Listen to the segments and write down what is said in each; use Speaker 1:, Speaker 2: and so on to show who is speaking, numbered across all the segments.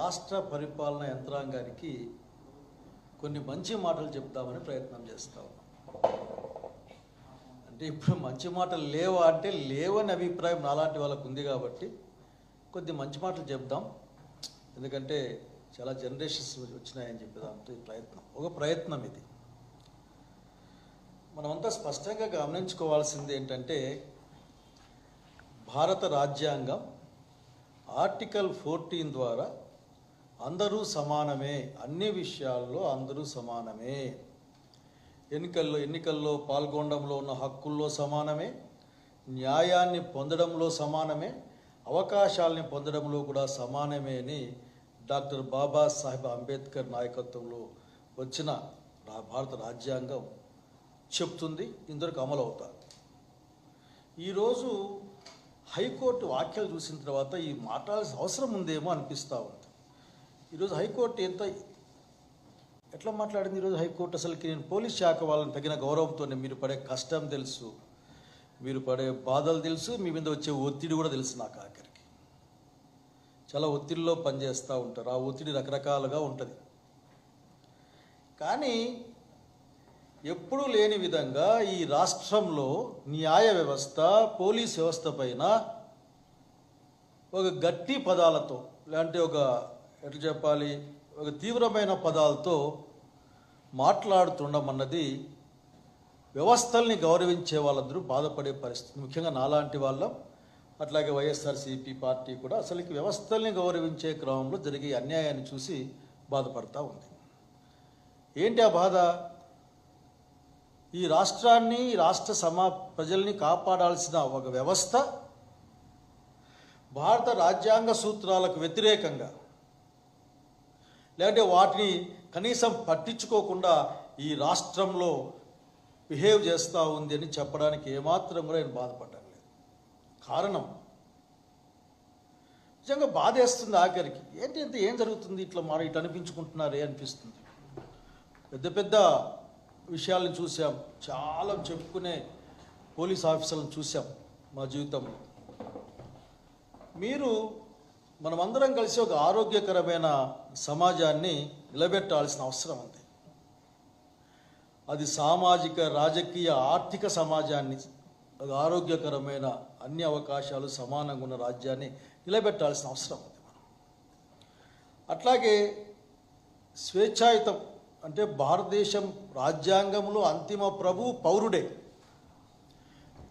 Speaker 1: రాష్ట్ర పరిపాలన యంత్రాంగానికి కొన్ని మంచి మాటలు చెప్తామని ప్రయత్నం చేస్తా ఉన్నాం. అంటే ఇప్పుడు మంచి మాటలు లేవా అంటే లేవని అభిప్రాయం నాలాంటి వాళ్ళకు ఉంది కాబట్టి కొద్ది మంచి మాటలు చెప్దాం. ఎందుకంటే చాలా జనరేషన్స్ వచ్చినాయని చెప్పేదాంతో ఈ ప్రయత్నం ఇది. మనమంతా స్పష్టంగా గమనించుకోవాల్సింది ఏంటంటే భారత రాజ్యాంగం ఆర్టికల్ 14 ద్వారా అందరూ సమానమే, అన్ని విషయాల్లో అందరూ సమానమే, ఎన్నికల్లో పాల్గొనడంలో ఉన్న హక్కుల్లో సమానమే, న్యాయాన్ని పొందడంలో సమానమే, అవకాశాలని పొందడంలో కూడా సమానమే అని డాక్టర్ బాబాసాహెబ్ అంబేద్కర్ నాయకత్వంలో వచ్చిన భారత రాజ్యాంగం చెప్తుంది. ఇందరికి అమలు అవుతారు. ఈరోజు హైకోర్టు వ్యాఖ్యలు చూసిన తర్వాత ఈ మాట్లాడాల్సిన అవసరం ఉందేమో అనిపిస్తూ ఉంది. ఈరోజు హైకోర్టు ఎట్లా మాట్లాడింది? ఈరోజు హైకోర్టు అసలుకి నేను పోలీస్ శాఖ వాళ్ళని తగిన గౌరవంతోనే మీరు పడే కష్టం తెలుసు, మీరు పడే బాధలు తెలుసు, మీ మీద వచ్చే ఒత్తిడి కూడా తెలుసు. నాకు ఆఖరికి చాలా ఒత్తిడిలో పనిచేస్తూ ఉంటారు. ఆ ఒత్తిడి రకరకాలుగా ఉంటుంది. కానీ ఎప్పుడూ లేని విధంగా ఈ రాష్ట్రంలో న్యాయ వ్యవస్థ, పోలీస్ వ్యవస్థ పైన ఒక గట్టి పదాలతో, లేదంటే ఎట్లా చెప్పాలి, ఒక తీవ్రమైన పదాలతో మాట్లాడుతుండమన్నది వ్యవస్థల్ని గౌరవించే వాళ్ళందరూ బాధపడే పరిస్థితి. ముఖ్యంగా నాలాంటి వాళ్ళం, అట్లాగే వైఎస్ఆర్సీపీ పార్టీ కూడా అసలుకి వ్యవస్థల్ని గౌరవించే క్రమంలో జరిగే అన్యాయాన్ని చూసి బాధపడతా ఉంది. ఏంటి ఆ బాధ? ఈ రాష్ట్రాన్ని, రాష్ట్ర ప్రజల్ని కాపాడాల్సిన ఒక వ్యవస్థ భారత రాజ్యాంగ సూత్రాలకు వ్యతిరేకంగా, లేదంటే వాటిని కనీసం పట్టించుకోకుండా ఈ రాష్ట్రంలో బిహేవ్ చేస్తూ ఉంది అని చెప్పడానికి ఏమాత్రం కూడా నేను బాధపడ్డం లేదు. కారణం నిజంగా బాధేస్తుంది ఆఖరికి. ఏం జరుగుతుంది? ఇట్లా అనిపించుకుంటున్నారే అనిపిస్తుంది. పెద్ద విషయాలను చూసాం, చాలా చెప్పుకునే పోలీస్ ఆఫీసర్లను చూసాం మా జీవితంలో. మనమందరం కలిసి ఒక ఆరోగ్యకరమైన సమాజాన్ని నిలబెట్టాల్సిన అవసరం ఉంది. అది సామాజిక, రాజకీయ, ఆర్థిక సమాజాన్ని, ఒక ఆరోగ్యకరమైన అన్ని అవకాశాలు సమానంగా ఉన్న రాజ్యాన్ని నిలబెట్టాల్సిన అవసరం ఉంది. అట్లాగే స్వేచ్ఛాయుతం అంటే భారతదేశం రాజ్యాంగంలో అంతిమ ప్రభువు పౌరుడే.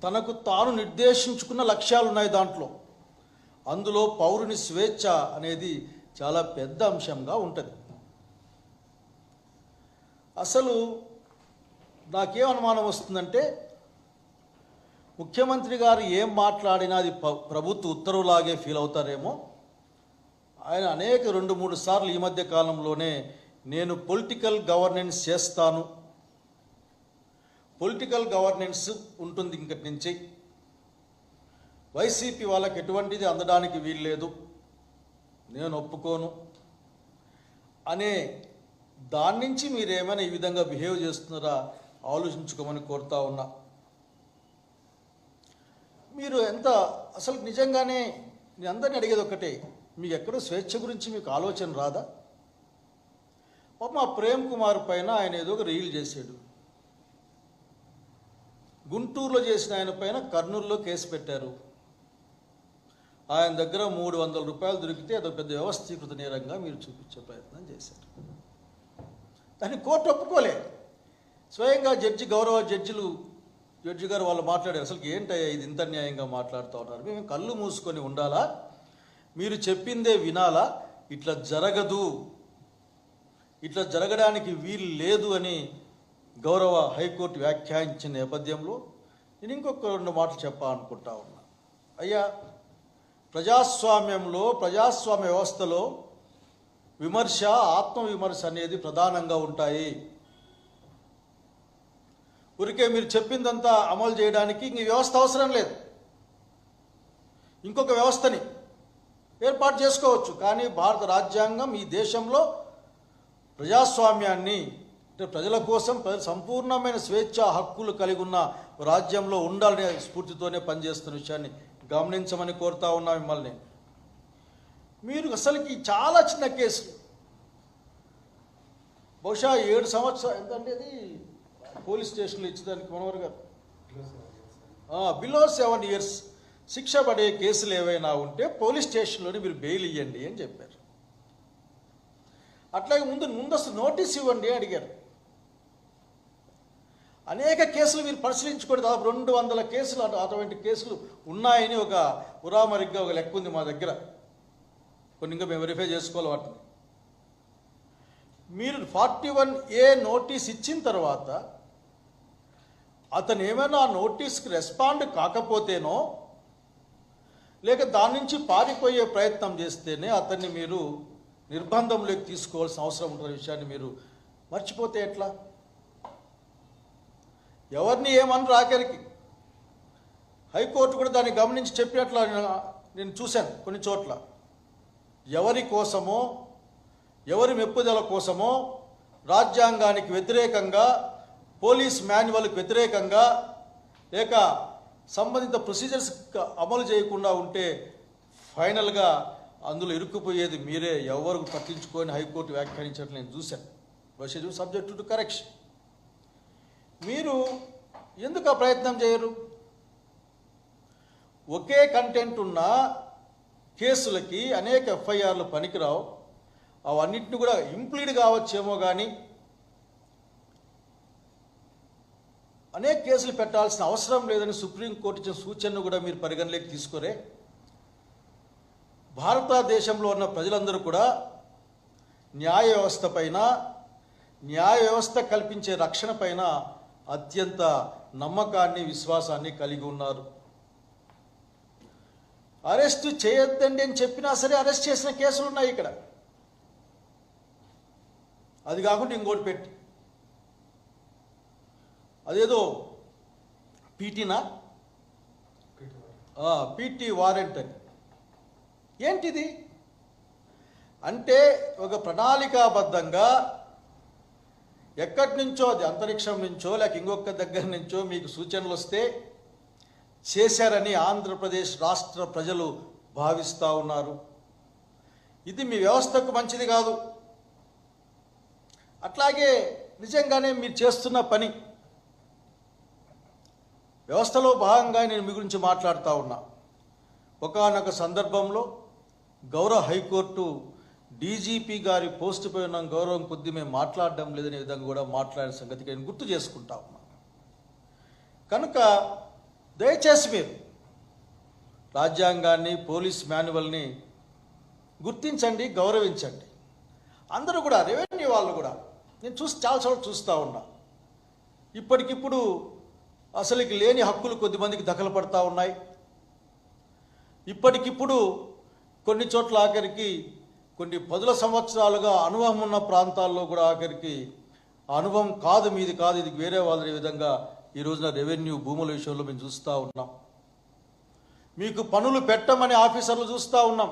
Speaker 1: తనకు తాను నిర్దేశించుకున్న లక్ష్యాలు ఉన్నాయి దాంట్లో. అందులో పౌరుని స్వేచ్ఛ అనేది చాలా పెద్ద అంశంగా ఉంటుంది. అసలు నాకేం అనుమానం వస్తుందంటే, ముఖ్యమంత్రి గారు ఏం మాట్లాడినా అది ప్రభుత్వ ఉత్తర్వులాగే ఫీల్ అవుతారేమో. ఆయన అనేక 2-3 సార్లు ఈ మధ్య కాలంలోనే నేను పొలిటికల్ గవర్నెన్స్ చేస్తాను, పొలిటికల్ గవర్నెన్స్ ఉంటుంది ఇంకటి నుంచి, వైసీపీ వాళ్ళకి ఎటువంటిది అందడానికి వీల్లేదు, నేను ఒప్పుకోను అనే దాని నుంచి మీరేమైనా ఈ విధంగా బిహేవ్ చేస్తున్నారా ఆలోచించుకోమని కోరుతా ఉన్నా. మీరు అసలు నిజంగానే నేను అందరినీ అడిగేది ఒక్కటే, మీకు ఎక్కడో స్వేచ్ఛ గురించి మీకు ఆలోచన రాదా? మా ప్రేమ్ కుమార్ పైన ఆయన ఏదో ఒక రీల్ చేశాడు. గుంటూరులో చేసిన ఆయన పైన కర్నూలులో కేసు పెట్టారు. ఆయన దగ్గర 300 రూపాయలు దొరికితే అదొక పెద్ద వ్యవస్థీకృత నేరంగా మీరు చూపించే ప్రయత్నం చేశారు. దాన్ని కోర్టు ఒప్పుకోలే. స్వయంగా గౌరవ జడ్జి గారు వాళ్ళు మాట్లాడారు. అసలు ఏంటయ్యా ఇది ఇంత న్యాయంగా మాట్లాడుతూ ఉన్నారు, మేము కళ్ళు మూసుకొని ఉండాలా, మీరు చెప్పిందే వినాలా, ఇట్లా జరగదు, ఇట్లా జరగడానికి వీలు లేదు అని గౌరవ హైకోర్టు వ్యాఖ్యానించిన నేపథ్యంలో నేను ఇంకొక 2 మాటలు చెప్పాలనుకుంటా ఉన్నా. అయ్యా, ప్రజాస్వామ్య వ్యవస్థలో విమర్శ, ఆత్మవిమర్శ అనేది ప్రధానంగా ఉంటాయి. ఊరికే మీరు చెప్పిందంతా అమలు చేయడానికి ఇంక వ్యవస్థ అవసరం లేదు. ఇంకొక వ్యవస్థని, ఏర్పాటు చేసుకోవచ్చు. కానీ భారత రాజ్యాంగం ఈ దేశంలో ప్రజాస్వామ్యాన్ని, అంటే ప్రజల కోసం సంపూర్ణమైన స్వేచ్ఛ హక్కులు కలిగి ఉన్న రాజ్యంలో ఉండాలనే స్ఫూర్తితోనే పనిచేస్తున్న విషయాన్ని గమనించమని కోరుతా ఉన్నా మిమ్మల్ని. మీరు అసలుకి చాలా చిన్న కేసులు, బహుశా 7 సంవత్సరాలు ఎంతంటే అది పోలీస్ స్టేషన్లో ఇచ్చేదానికి మనోహర్ గారు బిలో 7 years శిక్ష పడే కేసులు ఏవైనా ఉంటే పోలీస్ స్టేషన్లోనే మీరు బెయిల్ ఇవ్వండి అని చెప్పారు. అట్లాగే ముందస్తు నోటీస్ ఇవ్వండి అడిగారు. అనేక కేసులు మీరు పరిశీలించుకోండి. దాదాపు 200 కేసులు అటువంటి కేసులు ఉన్నాయని ఒక ఉరామరిగ్గా ఒక లెక్క ఉంది మా దగ్గర. కొన్ని ఇంకా మేము వెరిఫై చేసుకోవాలి వాటిని. మీరు 41A నోటీస్ ఇచ్చిన తర్వాత అతను ఏమైనా ఆ నోటీస్కి రెస్పాండ్ కాకపోతేనో, లేక దాని నుంచి పారిపోయే ప్రయత్నం చేస్తేనే అతన్ని మీరు నిర్బంధంలోకి తీసుకోవాల్సిన అవసరం ఉంటున్న విషయాన్ని మీరు మర్చిపోతే ఎట్లా? ఎవరిని ఏమనరు ఆఖరికి. హైకోర్టు కూడా దాన్ని గమనించి చెప్పినట్లు నేను చూశాను కొన్ని చోట్ల. ఎవరి కోసమో, ఎవరి మెప్పుదల కోసమో, రాజ్యాంగానికి వ్యతిరేకంగా, పోలీస్ మాన్యువల్కి వ్యతిరేకంగా, లేక సంబంధిత ప్రొసీజర్స్ అమలు చేయకుండా ఉంటే ఫైనల్గా అందులో ఇరుక్కుపోయేది మీరే. ఎవరు పట్టించుకొని హైకోర్టు వ్యాఖ్యానించినట్లు నేను చూశాను. Procedure subject to correction. మీరు ఎందుకు ఆ ప్రయత్నం చేయరు? ఒకే కంటెంట్ ఉన్న కేసులకి అనేక ఎఫ్ఐఆర్లు పనికిరావు. అవన్నింటిని కూడా ఇంప్లీడ్ కావచ్చేమో కానీ అనేక కేసులు పెట్టాల్సిన అవసరం లేదని సుప్రీంకోర్టు ఇచ్చిన సూచనను కూడా మీరు పరిగణలోకి తీసుకోరే. భారతదేశంలో ఉన్న ప్రజలందరూ కూడా న్యాయ వ్యవస్థ పైన, న్యాయ వ్యవస్థ కల్పించే రక్షణ పైన అత్యంత నమ్మకాన్ని, విశ్వాసాన్ని కలిగి ఉన్నారు. అరెస్ట్ చేయొద్దండి అని చెప్పినా సరే అరెస్ట్ చేసిన కేసులు ఉన్నాయి ఇక్కడ. అది కాకుండా ఇంకోటి పెట్టి అదేదో పీటీ వారెంట్ అని. ఏంటిది అంటే ఒక ప్రణాళికాబద్ధంగా ఎక్కడి నుంచో, అది అంతరిక్షం నుంచో లేక ఇంకొక దగ్గర నుంచో మీకు సూచనలు వస్తే చేశారని ఆంధ్రప్రదేశ్ రాష్ట్ర ప్రజలు భావిస్తూ ఉన్నారు. ఇది మీ వ్యవస్థకు మంచిది కాదు. అట్లాగే నిజంగానే మీరు చేస్తున్న పని వ్యవస్థలో భాగంగా నేను మీ గురించి మాట్లాడుతూ ఉన్నా. ఒకానొక సందర్భంలో గౌరవ హైకోర్టు డీజీపీ గారి పోస్టు పై ఉన్న గౌరవం కొద్దీ మేము మాట్లాడడం లేదనే విధంగా కూడా మాట్లాడిన సంగతికి నేను గుర్తు చేసుకుంటా ఉన్నా. కనుక దయచేసి మీరు రాజ్యాంగాన్ని, పోలీస్ మాన్యువల్ని గుర్తించండి, గౌరవించండి. అందరూ కూడా, రెవెన్యూ వాళ్ళు కూడా, నేను చాలా చోట్ల చూస్తూ ఉన్నా, ఇప్పటికిప్పుడు అసలుకి లేని హక్కులు కొద్దిమందికి దఖలు పడతా ఉన్నాయి. ఇప్పటికిప్పుడు కొన్ని చోట్ల ఆఖరికి కొన్ని 10 సంవత్సరాలుగా అనుభవం ఉన్న ప్రాంతాల్లో కూడా ఆఖరికి అనుభవం కాదు, మీది కాదు, ఇది వేరే వాళ్ళ విధంగా ఈ రోజున రెవెన్యూ భూముల విషయంలో మేము చూస్తూ ఉన్నాం. మీకు పనులు పెట్టమని ఆఫీసర్లు చూస్తూ ఉన్నాం.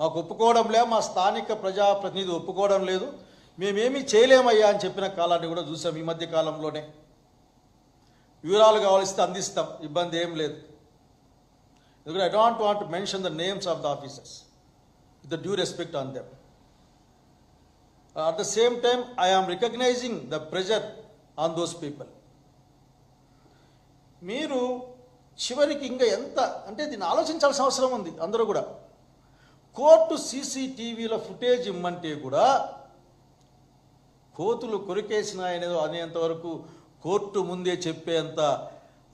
Speaker 1: మాకు ఒప్పుకోవడం లేదు, మా స్థానిక ప్రజాప్రతినిధి ఒప్పుకోవడం లేదు, మేమేమీ చేయలేమయ్యా అని చెప్పిన కాలాన్ని కూడా చూసాం ఈ మధ్య కాలంలోనే. వివరాలు కావాల్సితే అందిస్తాం, ఇబ్బంది ఏం లేదు. ఎందుకంటే I don't want to mention the names of the officers with the due respect on them. At the same time I am recognizing the pressure on those people. మీరు చివరికి ఇంకా ఎంత అంటే దీన్ని ఆలోచించాల్సిన అవసరం ఉంది అందరూ కూడా. కోర్టు సీసీటీవీలో ఫుటేజ్ ఇమ్మంటే కూడా కోతులు కొరికేసినాయనేదో అనేంత వరకు కోర్టు ముందే చెప్పేంత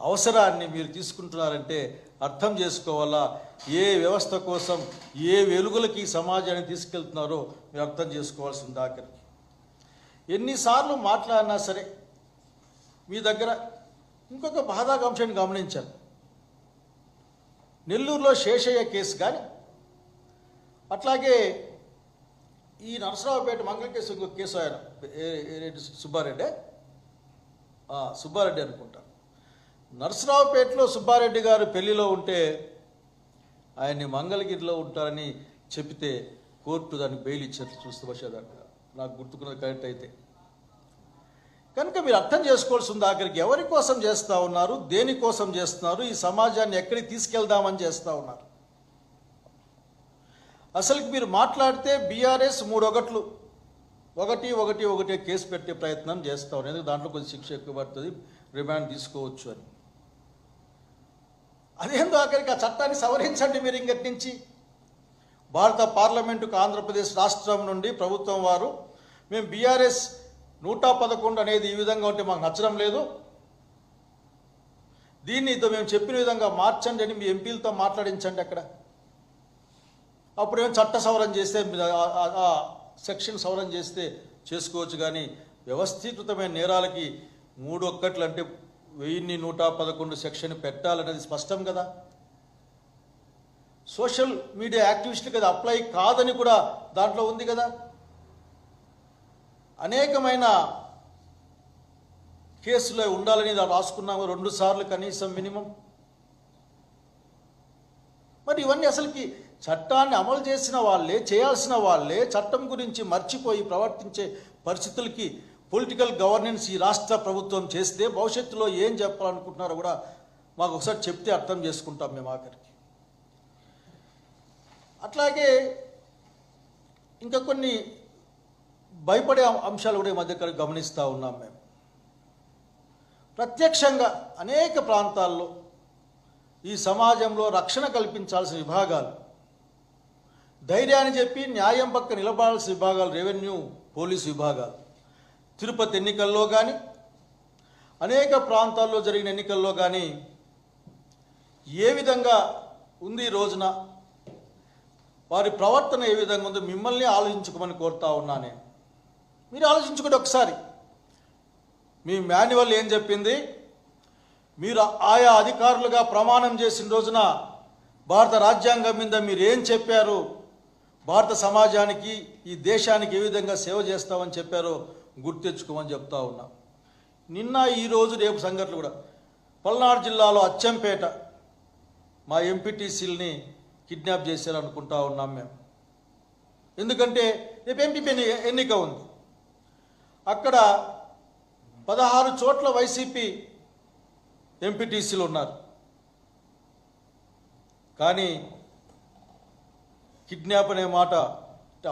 Speaker 1: అవసరాన్ని మీరు తీసుకుంటున్నారంటే అర్థం చేసుకోవాలా ఏ వ్యవస్థ కోసం, ఏ వెలుగులకి సమాజాన్ని తీసుకెళ్తున్నారో మీరు అర్థం చేసుకోవాల్సింది. ఆఖరికి ఎన్నిసార్లు మాట్లాడినా సరే మీ దగ్గర ఇంకొక బాధాకాంశాన్ని గమనించాను. నెల్లూరులో శేషయ్య కేసు కానీ, అట్లాగే ఈ నరసరావుపేట మంగళ కేసు, ఇంకొక కేసు ఆయన సుబ్బారెడ్డి అనుకుంటా. నరసరావుపేటలో సుబ్బారెడ్డి గారు పెళ్లిలో ఉంటే ఆయన్ని మంగళగిరిలో ఉంటారని చెప్తే కోర్టు దానికి బెయిల్ ఇచ్చినట్లు చూస్తే బహుశా నాకు గుర్తుకున్నది కరెక్ట్ అయితే. కనుక మీరు అర్థం చేసుకోవాల్సి ఉంది, ఆఖరికి ఎవరి కోసం చేస్తూ ఉన్నారు, దేనికోసం చేస్తున్నారు, ఈ సమాజాన్ని ఎక్కడికి తీసుకెళ్దామని చేస్తూ ఉన్నారు. అసలుకి మీరు మాట్లాడితే బీఆర్ఎస్ 3 కేసు పెట్టే ప్రయత్నం చేస్తూ ఉన్నారు. ఎందుకంటే దాంట్లో కొంచెం శిక్ష ఎక్కువ పడుతుంది, రిమాండ్ తీసుకోవచ్చు అని. అదేందో ఆఖరికి ఆ చట్టాన్ని సవరించండి మీరు ఇంకటి నుంచి. భారత పార్లమెంటుకు ఆంధ్రప్రదేశ్ రాష్ట్రం నుండి ప్రభుత్వం వారు మేము బీఆర్ఎస్ 111 అనేది ఈ విధంగా ఉంటే మాకు నచ్చడం లేదు, దీన్ని మేము చెప్పిన విధంగా మార్చండి అని మీ ఎంపీలతో మాట్లాడించండి అక్కడ. అప్పుడేమో చట్ట సవరణ చేస్తే ఆ సెక్షన్ సవరణ చేస్తే చేసుకోవచ్చు. కానీ వ్యవస్థీకృతమైన నేరాలకి 3 అంటే 1111 సెక్షన్ పెట్టాలనేది స్పష్టం కదా. సోషల్ మీడియా యాక్టివిస్టులకు అది అప్లై కాదని కూడా దాంట్లో ఉంది కదా. అనేకమైన కేసులో ఉండాలని రాసుకున్నాము 2 సార్లు కనీసం మినిమం. మరి ఇవన్నీ అసలుకి చట్టాన్ని అమలు చేసిన వాళ్ళే, చేయాల్సిన వాళ్ళే చట్టం గురించి మర్చిపోయి ప్రవర్తించే పరిస్థితులకి పొలిటికల్ గవర్నెన్స్ ఈ రాష్ట్ర ప్రభుత్వం చేస్తే భవిష్యత్తులో ఏం చెప్పాలనుకుంటున్నారో కూడా మాకు ఒకసారి చెప్తే అర్థం చేసుకుంటాం మేము ఆఖరికి. అట్లాగే ఇంకా కొన్ని భయపడే అంశాలు కూడా ఈ మధ్య గమనిస్తూ ఉన్నాం మేము. ప్రత్యక్షంగా అనేక ప్రాంతాల్లో ఈ సమాజంలో రక్షణ కల్పించాల్సిన విభాగాలు, ధైర్యాన్ని చెప్పి న్యాయం పక్క నిలబడాల్సిన విభాగాలు, రెవెన్యూ, పోలీసు విభాగాలు తిరుపతి ఎన్నికల్లో కానీ అనేక ప్రాంతాల్లో జరిగిన ఎన్నికల్లో కానీ ఏ విధంగా ఉంది ఈ రోజున, వారి ప్రవర్తన ఏ విధంగా ఉందో మిమ్మల్ని ఆలోచించుకోమని కోరుతా ఉన్నా నేను. మీరు ఆలోచించుకోండి ఒకసారి. మీ మాన్యువల్ ఏం చెప్పింది? మీరు ఆయా అధికారులుగా ప్రమాణం చేసిన రోజున భారత రాజ్యాంగం మీద మీరు ఏం చెప్పారు, భారత సమాజానికి ఈ దేశానికి ఏ విధంగా సేవ చేస్తామని చెప్పారో గుర్తెచ్చుకోమని చెప్తా ఉన్నా. నిన్న ఈరోజు రేపు సంఘటనలు కూడా పల్నాడు జిల్లాలో అచ్చంపేట మా ఎంపీటీసీలని కిడ్నాప్ చేశారనుకుంటా ఉన్నాం మేము. ఎందుకంటే రేపు ఎంపీ ఎన్నిక ఉంది. అక్కడ 16 చోట్ల వైసీపీ ఎంపీటీసీలు ఉన్నారు. కానీ కిడ్నాప్ అనే మాట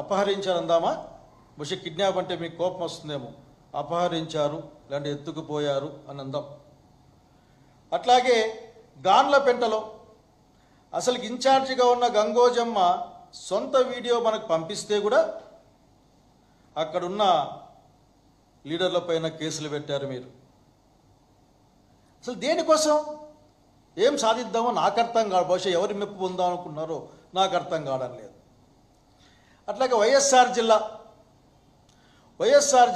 Speaker 1: అపహరించారు అందామా? బహుశా కిడ్నాప్ అంటే మీకు కోపం వస్తుందేమో. అపహరించారు లేదంటే ఎత్తుకుపోయారు అని అందాం. అట్లాగే గాన్లపెంటలో అసలు ఇన్ఛార్జిగా ఉన్న గంగోజమ్మ సొంత వీడియో మనకు పంపిస్తే కూడా అక్కడున్న లీడర్ల పైన కేసులు పెట్టారు మీరు. అసలు దేనికోసం, ఏం సాధిద్దామో నాకు అర్థం కాదు. బహుశా ఎవరి మెప్పు పొందాం అనుకున్నారో నాకు అర్థం కావడం లేదు. అట్లాగే వైఎస్ఆర్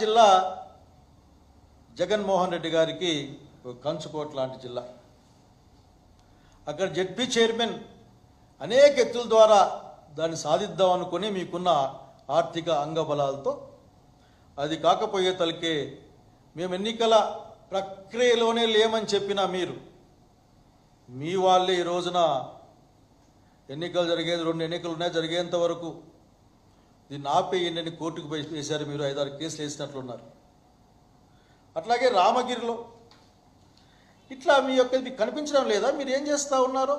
Speaker 1: జిల్లా జగన్మోహన్ రెడ్డి గారికి కంచుకోట లాంటి జిల్లా. అక్కడ జెడ్పీ చైర్మన్ అనేక ఎత్తుల ద్వారా దాన్ని సాధిద్దాం అనుకుని మీకున్న ఆర్థిక అంగబలాలతో, అది కాకపోయే తలకే మేము ఎన్నికల ప్రక్రియలోనే లేమని చెప్పిన మీరు, మీ వాళ్ళే ఈ రోజున ఎన్నికలు జరిగేది 2 ఎన్నికలు ఉన్నాయి, జరిగేంత వరకు దీన్ని ఆపేయండి కోర్టుకు వేశారు. మీరు 5-6 కేసులు వేసినట్లున్నారు. అట్లాగే రామగిరిలో ఇట్లా మీ యొక్క మీకు కనిపించడం లేదా మీరు ఏం చేస్తూ ఉన్నారో?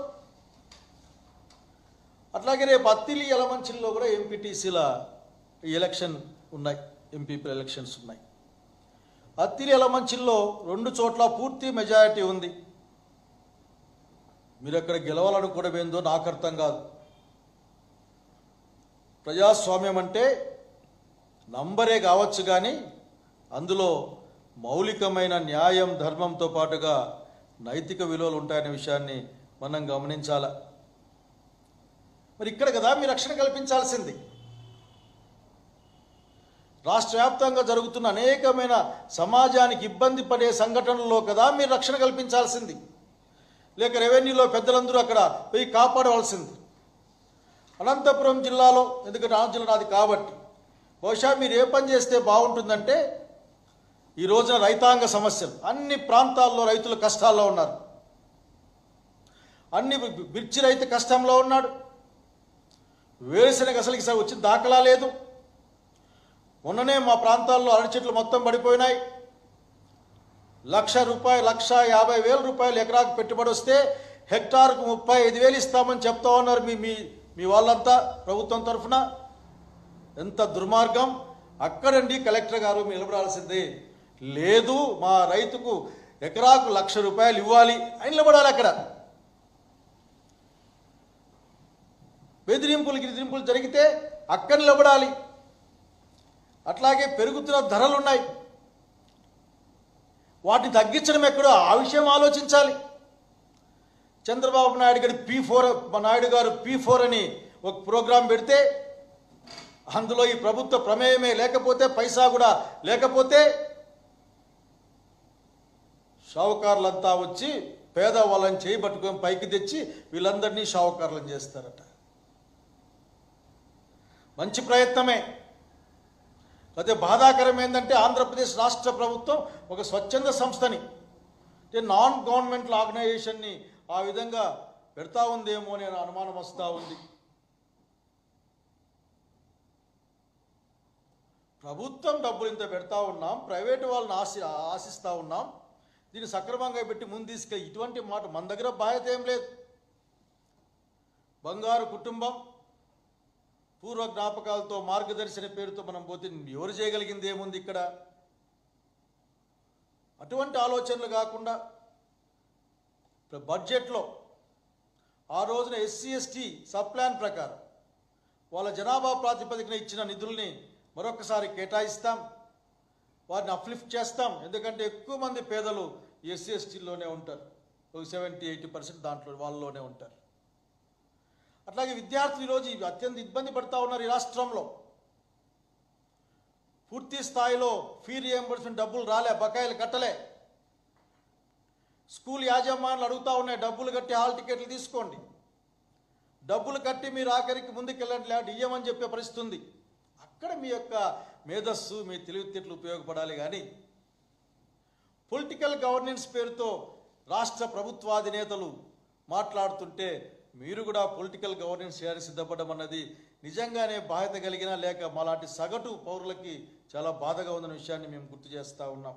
Speaker 1: అట్లాగే రేపు అత్తిలి యలమంచిల్లో కూడా ఎంపీటీసీల ఎలక్షన్ ఉన్నాయి, ఎంపీపీ ఎలక్షన్స్ ఉన్నాయి. అత్తిలి యలమంచిల్లో 2 చోట్ల పూర్తి మెజారిటీ ఉంది. మీరు అక్కడ గెలవాలనుకోవడం ఏందో నాకు అర్థం కాదు. ప్రజాస్వామ్యం అంటే నంబరే కావచ్చు, కానీ అందులో మౌలికమైన న్యాయం, ధర్మంతో పాటుగా నైతిక విలువలు ఉంటాయనే విషయాన్ని మనం గమనించాల. మరి ఇక్కడ కదా మీరు రక్షణ కల్పించాల్సింది. రాష్ట్ర వ్యాప్తంగా జరుగుతున్న అనేకమైన సమాజానికి ఇబ్బంది పడే సంఘటనల్లో కదా మీరు రక్షణ కల్పించాల్సింది. లేక రెవెన్యూలో పెద్దలందరూ అక్కడ పోయి కాపాడవలసింది. అనంతపురం జిల్లాలో, ఎందుకంటే ఆ జిల్లా నాది కాబట్టి, బహుశా మీరు ఏ పని చేస్తే బాగుంటుందంటే, ఈ రోజున రైతాంగ సమస్యలు, అన్ని ప్రాంతాల్లో రైతులు కష్టాల్లో ఉన్నారు. అన్ని మిర్చి రైతు కష్టంలో ఉన్నాడు. వేరుశనగ అసలుకి వచ్చిన దాఖలా లేదు. మొన్ననే మా ప్రాంతాల్లో అరటి చెట్లు మొత్తం పడిపోయినాయి. ₹1,50,000 ఎకరాకు పెట్టుబడి వస్తే హెక్టార్కు 35,000 ఇస్తామని చెప్తా ఉన్నారు మీ వాళ్ళంతా ప్రభుత్వం తరఫున. ఎంత దుర్మార్గం! అక్కడండి కలెక్టర్ గారు నిలబడాల్సిందే. లేదు, మా రైతుకు ఎకరాకు ₹1,00,000 ఇవ్వాలి అని నిలబడాలి. అక్కడ బెదిరింపులు జరిగితే అక్కడ నిలబడాలి. అట్లాగే పెరుగుతున్న ధరలు ఉన్నాయి, వాటిని తగ్గించడం ఎక్కడో ఆ విషయం ఆలోచించాలి. చంద్రబాబు నాయుడు గారు P4 అని ఒక ప్రోగ్రాం పెడితే అందులో ఈ ప్రభుత్వ ప్రమేయమే లేకపోతే, పైసా కూడా లేకపోతే, షావుకారులంతా వచ్చి పేదవాళ్ళని చేయబట్టుకొని పైకి తెచ్చి వీళ్ళందరినీ షావుకారులను చేస్తారట. మంచి ప్రయత్నమే. అదే బాధాకరం ఏంటంటే ఆంధ్రప్రదేశ్ రాష్ట్ర ప్రభుత్వం ఒక స్వచ్ఛంద సంస్థని, అంటే నాన్ గవర్నమెంటల్ ఆర్గనైజేషన్ని ఆ విధంగా పెడతా ఉందేమో అని అనుమానం వస్తూ ఉంది. ప్రభుత్వం డబ్బులు ఇంత పెడతా ఉన్నాం, ప్రైవేటు వాళ్ళని ఆశిస్తూ ఉన్నాం, దీన్ని సక్రమంగా పెట్టి ముందు తీసుకెళ్ళి ఇటువంటి మాట మన దగ్గర బాధ్యత ఏం లేదు. బంగారు కుటుంబం, పూర్వ జ్ఞాపకాలతో మార్గదర్శన పేరుతో మనం పోతే ఎవరు చేయగలిగింది ఏముంది ఇక్కడ? అటువంటి ఆలోచనలు కాకుండా బడ్జెట్లో ఆ రోజున SC/ST సబ్ ప్లాన్ ప్రకారం వాళ్ళ జనాభా ప్రాతిపదికన ఇచ్చిన నిధుల్ని మరొకసారి కేటాయిస్తాం, వారిని అప్లిఫ్ట్ చేస్తాం. ఎందుకంటే ఎక్కువ మంది పేదలు SC/STలోనే ఉంటారు, ఒక 70-80% దాంట్లో వాళ్ళలోనే ఉంటారు. అట్లాగే విద్యార్థులు ఈరోజు అత్యంత ఇబ్బంది పడుతూ ఉన్నారు. ఈ రాష్ట్రంలో పూర్తి స్థాయిలో ఫీ రియంబర్స్మెంట్ డబ్బులు రాలే, బకాయిలు కట్టలే. స్కూల్ యాజమాన్యాలు అడుగుతూ ఉన్నాయి, డబ్బులు కట్టి హాల్ టికెట్లు తీసుకోండి, డబ్బులు కట్టి మీరు ఆఖరికి ముందుకెళ్ళండి, లేకపోతే ఇయ్యమని చెప్పే పరిస్థితి ఉంది. అక్కడ మీ యొక్క మేధస్సు, మీ తెలివితేటలు ఉపయోగపడాలి. కానీ పొలిటికల్ గవర్నెన్స్ పేరుతో రాష్ట్ర ప్రభుత్వాధినేతలు మాట్లాడుతుంటే మీరు కూడా పొలిటికల్ గవర్నెన్స్ చేయడానికి సిద్ధపడడం అన్నది నిజంగానే బాధ్యత కలిగిన లేక మాలాంటి సగటు పౌరులకి చాలా బాధగా ఉందన్న విషయాన్ని మేము గుర్తు చేస్తూ ఉన్నాం.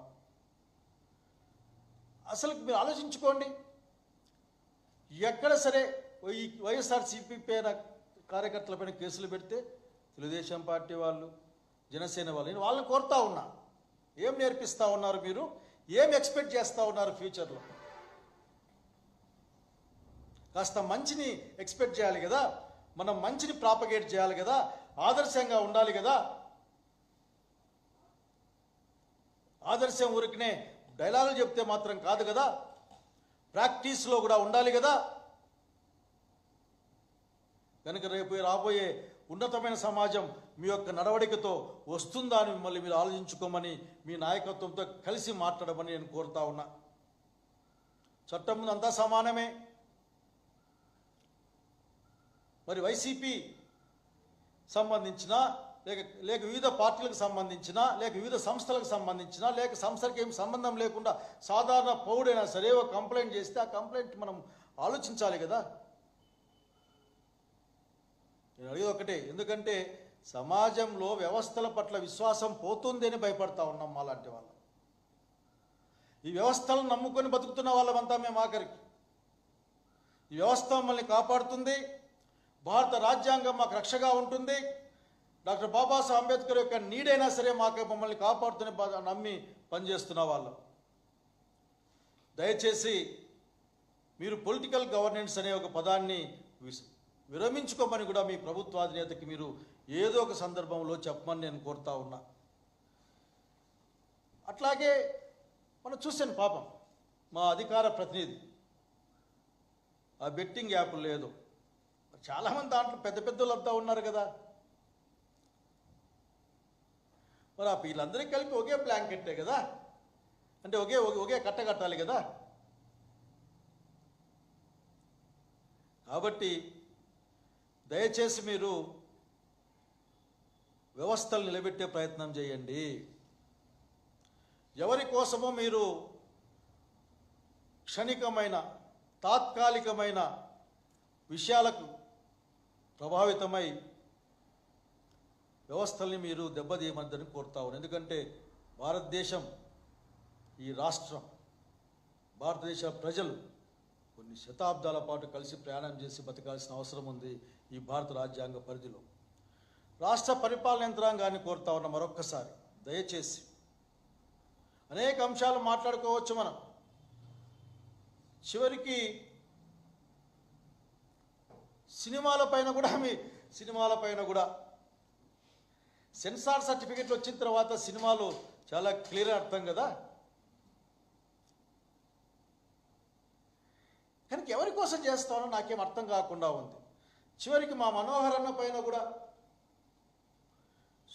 Speaker 1: అసలు మీరు ఆలోచించుకోండి, ఎక్కడ సరే ఈ వైఎస్ఆర్సీపీ పైన కార్యకర్తలపైన కేసులు పెడితే తెలుగుదేశం పార్టీ వాళ్ళు, జనసేన వాళ్ళు, వాళ్ళని కోరుతా ఉన్నా, ఏం నేర్పిస్తూ ఉన్నారు మీరు? ఏం ఎక్స్పెక్ట్ చేస్తూ ఉన్నారు ఫ్యూచర్లో? కాస్త మంచిని ఎక్స్పెక్ట్ చేయాలి కదా, మనం మంచిని ప్రాపగేట్ చేయాలి కదా, ఆదర్శంగా ఉండాలి కదా. ఆదర్శం ఊరికనే డైలాగులు చెప్తే మాత్రం కాదు కదా, ప్రాక్టీస్లో కూడా ఉండాలి కదా. కనుక రేపు రాబోయే ఉన్నతమైన సమాజం మీ యొక్క నడవడికతో వస్తుందా అని మిమ్మల్ని మీరు ఆలోచించుకోమని, మీ నాయకత్వంతో కలిసి మాట్లాడమని నేను కోరుతా ఉన్నా. చట్టం ముందు అంతా సమానమే. మరి వైసీపీ సంబంధించిన లేక వివిధ పార్టీలకు సంబంధించిన లేక వివిధ సంస్థలకు సంబంధించిన లేక సంస్థలకు ఏం సంబంధం లేకుండా సాధారణ పౌరుడైనా సరే ఒక కంప్లైంట్ చేస్తే ఆ కంప్లైంట్ మనం ఆలోచించాలి కదా. నేను అడిగేది ఒకటే, ఎందుకంటే సమాజంలో వ్యవస్థల పట్ల విశ్వాసం పోతుంది అని భయపడతా ఉన్నాం మాలాంటి వాళ్ళు. ఈ వ్యవస్థలను నమ్ముకొని బతుకుతున్న వాళ్ళమంతా మేము ఆఖరికి. ఈ వ్యవస్థ మమ్మల్ని కాపాడుతుంది, భారత రాజ్యాంగం మాకు రక్షగా ఉంటుంది, డాక్టర్ బాబాసాహెబ్ అంబేద్కర్ యొక్క నీడైనా సరే మమ్మల్ని కాపాడుతూనే నమ్మి పనిచేస్తున్న వాళ్ళు. దయచేసి మీరు పొలిటికల్ గవర్నెన్స్ అనే ఒక పదాన్ని విరమించుకోమని కూడా మీ ప్రభుత్వాధినేతకి మీరు ఏదో ఒక సందర్భంలో చెప్పమని నేను కోరుతా ఉన్నా. అట్లాగే మనం చూసాను పాపం మా అధికార ప్రతినిధి ఆ బెట్టింగ్ యాప్ లేదు, చాలామంది దాంట్లో పెద్ద పెద్దలంతా ఉన్నారు కదా. మరి వీళ్ళందరికీ కలిపి ఒకే బ్లాంకెట్టే కదా, అంటే ఒకే కట్ట కట్టాలి కదా. కాబట్టి దయచేసి మీరు వ్యవస్థలు నిలబెట్టే ప్రయత్నం చేయండి. ఎవరి కోసమో మీరు క్షణికమైన తాత్కాలికమైన విషయాలకు ప్రభావితమై వ్యవస్థల్ని మీరు దెబ్బతీయమని కోరుతా ఉన్నాను. ఎందుకంటే భారతదేశం, ఈ రాష్ట్రం, భారతదేశ ప్రజలు కొన్ని శతాబ్దాల పాటు కలిసి ప్రయాణం చేసి బతకాల్సిన అవసరం ఉంది ఈ భారత రాజ్యాంగ పరిధిలో. రాష్ట్ర పరిపాలన యంత్రాంగాన్ని కోరుతా ఉన్న మరొక్కసారి దయచేసి అనేక అంశాలు మాట్లాడుకోవచ్చు మనం. చివరికి సినిమాలపైన కూడా సెన్సార్ సర్టిఫికెట్లు వచ్చిన తర్వాత సినిమాలు చాలా క్లియర్ అర్థం కదా. కనుక ఎవరి కోసం చేస్తానో నాకేం అర్థం కాకుండా ఉంది. చివరికి మా మనోహర్ అన్న పైన కూడా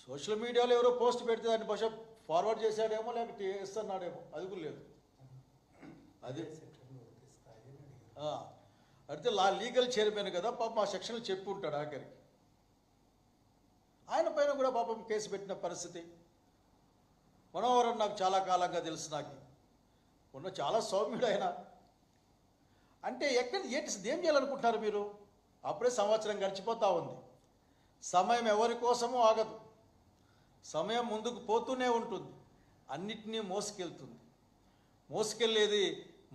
Speaker 1: సోషల్ మీడియాలో ఎవరో పోస్ట్ పెడితే దాన్ని బహుశా ఫార్వర్డ్ చేశాడేమో, లేకపోతే చేస్తున్నాడేమో, అది కూడా లేదు. అది అయితే లీగల్ చైర్మన్ కదా, పాపం ఆ సెక్షన్లు చెప్పి ఉంటాడు ఆఖరికి. ఆయన పైన కూడా పాపం కేసు పెట్టిన పరిస్థితి. మనోహరం నాకు చాలా కాలంగా తెలుసు. నాకు ఉన్న చాలా సౌమ్యుడు ఆయన. అంటే ఏం చేయాలనుకుంటున్నారు మీరు? అప్పుడే సంవత్సరం గడిచిపోతూ ఉంది. సమయం ఎవరి కోసమో ఆగదు. సమయం ముందుకు పోతూనే ఉంటుంది. అన్నిటినీ మోసుకెళ్ళేది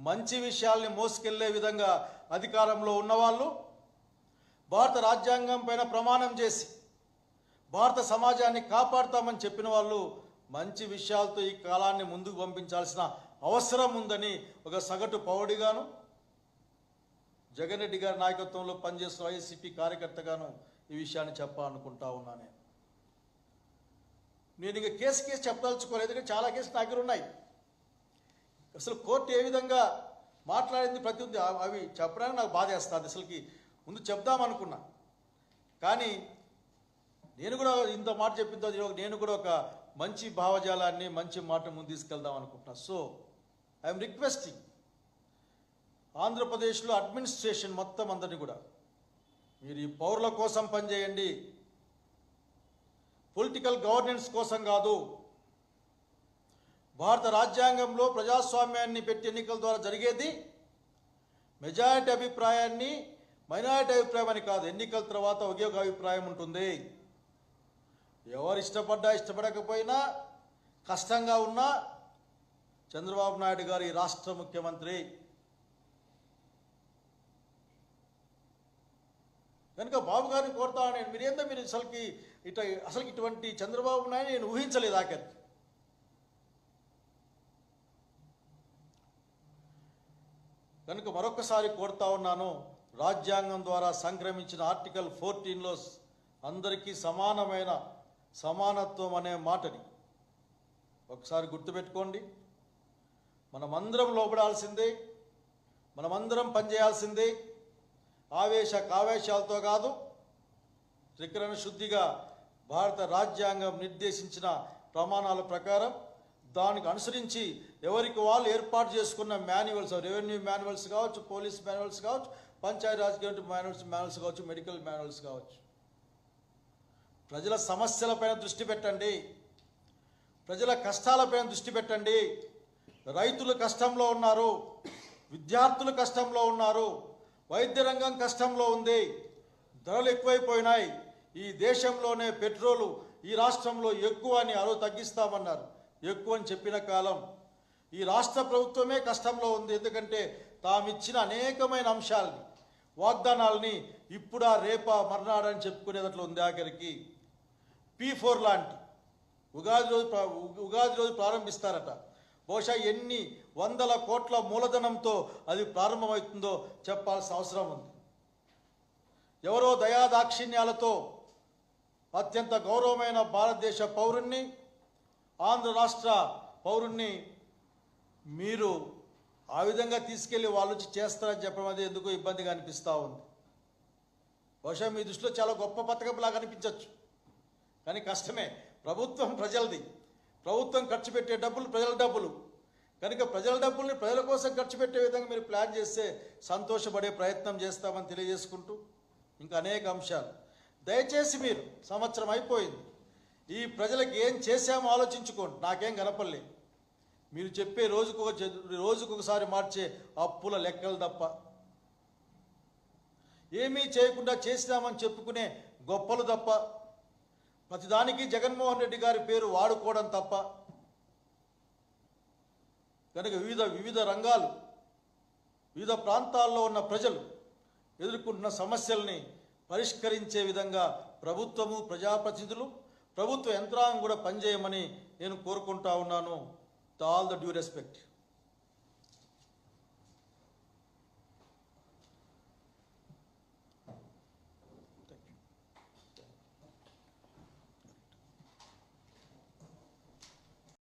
Speaker 1: మంచి విషయాల్ని మోసుకెళ్లే విధంగా అధికారంలో ఉన్నవాళ్ళు, భారత రాజ్యాంగం పైన ప్రమాణం చేసి భారత సమాజాన్ని కాపాడుతామని చెప్పిన వాళ్ళు మంచి విషయాలతో ఈ కాలాన్ని ముందుకు పంపించాల్సిన అవసరం ఉందని ఒక సగటు పౌరుడిగాను, జగన్ రెడ్డి గారి నాయకత్వంలో పనిచేస్తున్న వైఎస్సీపీ కార్యకర్తగాను ఈ విషయాన్ని చెప్పాలనుకుంటా ఉన్నాను. నేను ఇంకా కేసు చెప్పదలుచుకోలేదు, ఎందుకంటే చాలా కేసులు నా దగ్గర ఉన్నాయి. అసలు కోర్టు ఏ విధంగా మాట్లాడింది ప్రతి ఉంది అవి చెప్పడానికి నాకు బాధ వేస్తుంది. అసలుకి ముందు చెప్దామనుకున్నా, కానీ నేను కూడా ఇంత మాట చెప్పిన తర్వాత నేను కూడా ఒక మంచి భావజాలాన్ని, మంచి మాట ముందు తీసుకెళ్దాం అనుకుంటున్నా. సో ఐఎమ్ రిక్వెస్టింగ్ ఆంధ్రప్రదేశ్లో అడ్మినిస్ట్రేషన్ మొత్తం అందరినీ కూడా, మీరు ఈ పౌరుల కోసం పనిచేయండి, పొలిటికల్ గవర్నెన్స్ కోసం కాదు. భారత రాజ్యాంగంలో ప్రజాస్వామ్యాన్ని పెట్టి ఎన్నికల ద్వారా జరిగేది మెజారిటీ అభిప్రాయాన్ని మైనారిటీ అభిప్రాయం అని కాదు. ఎన్నికల తర్వాత ఒకే ఒక అభిప్రాయం ఉంటుంది. ఎవరు ఇష్టపడకపోయినా, కష్టంగా ఉన్నా చంద్రబాబు నాయుడు గారు ఈ రాష్ట్ర ముఖ్యమంత్రి. కనుక బాబు గారిని కోరుతా నేను, మీరు అసలు ఇటువంటి చంద్రబాబు నాయుడు నేను ఊహించలేదు ఆఖరికి. కనుక మరొకసారి కోరుతా ఉన్నాను, రాజ్యాంగం ద్వారా సంక్రమించిన ఆర్టికల్ 14లో అందరికీ సమానత్వం అనే మాటని ఒకసారి గుర్తుపెట్టుకోండి. మనమందరం లోబడాల్సిందే, మనమందరం పనిచేయాల్సిందే. కావేశాలతో కాదు, త్రికరణ శుద్ధిగా భారత రాజ్యాంగం నిర్దేశించిన ప్రమాణాల ప్రకారం దానికి అనుసరించి ఎవరికి వాళ్ళు ఏర్పాటు చేసుకున్న మాన్యువల్స్, రెవెన్యూ మాన్యువల్స్ కావచ్చు, పోలీస్ మాన్యువల్స్ కావచ్చు, పంచాయతీరాజ్ మాన్యువల్స్ కావచ్చు, మెడికల్ మాన్యువల్స్ కావచ్చు. ప్రజల సమస్యలపైన దృష్టి పెట్టండి, ప్రజల కష్టాలపైన దృష్టి పెట్టండి. రైతులు కష్టంలో ఉన్నారు, విద్యార్థులు కష్టంలో ఉన్నారు, వైద్య రంగం కష్టంలో ఉంది, ధరలు ఎక్కువైపోయినాయి. ఈ దేశంలోనే పెట్రోలు ఈ రాష్ట్రంలో ఎక్కువ అని తగ్గిస్తామన్నారు. ఎక్కువ అని చెప్పిన కాలం ఈ రాష్ట్ర ప్రభుత్వమే కష్టంలో ఉంది. ఎందుకంటే తామిచ్చిన అనేకమైన అంశాలని, వాగ్దానాలని ఇప్పుడా రేపా మర్నాడని చెప్పుకునేటట్లు ఉంది. ఆఖరికి P4 లాంటి ఉగాది రోజు ప్రారంభిస్తారట. బహుశా ఎన్ని వందల కోట్ల మూలధనంతో అది ప్రారంభమవుతుందో చెప్పాల్సిన అవసరం ఉంది. ఎవరో దయాదాక్షిణ్యాలతో అత్యంత గౌరవమైన భారతదేశ పౌరుణ్ణి, ఆంధ్ర రాష్ట్ర పౌరుణ్ణి మీరు ఆ విధంగా తీసుకెళ్ళి వాళ్ళు చేస్తారని చెప్పడం అది ఎందుకు ఇబ్బందిగా అనిపిస్తూ ఉంది. బహుశా మీ దృష్టిలో చాలా గొప్ప పథకంలాగా అనిపించవచ్చు, కానీ కష్టమే. ప్రభుత్వం ప్రజలది, ప్రభుత్వం ఖర్చు పెట్టే డబ్బులు ప్రజల డబ్బులు. కనుక ప్రజల డబ్బుల్ని ప్రజల కోసం ఖర్చు పెట్టే విధంగా మీరు ప్లాన్ చేస్తే సంతోషపడే ప్రయత్నం చేస్తామని తెలియజేసుకుంటూ, ఇంకా అనేక అంశాలు దయచేసి మీరు, సంవత్సరం అయిపోయింది, ఈ ప్రజలకు ఏం చేశామో ఆలోచించుకోండి. నాకేం కనపడలేదు. మీరు చెప్పే రోజుకొకసారి మార్చే అప్పుల లెక్కలు తప్ప ఏమీ చేయకుండా చేసినామని చెప్పుకునే గొప్పలు తప్ప, ప్రతిదానికి జగన్మోహన్ రెడ్డి గారి పేరు వాడుకోవడం తప్ప, కనుక వివిధ రంగాలు, వివిధ ప్రాంతాల్లో ఉన్న ప్రజలు ఎదుర్కొంటున్న సమస్యల్ని పరిష్కరించే విధంగా ప్రభుత్వము, ప్రజాప్రతినిధులు, ప్రభుత్వ యంత్రాంగం కూడా పనిచేయమని నేను కోరుకుంటా ఉన్నాను. All the due respect.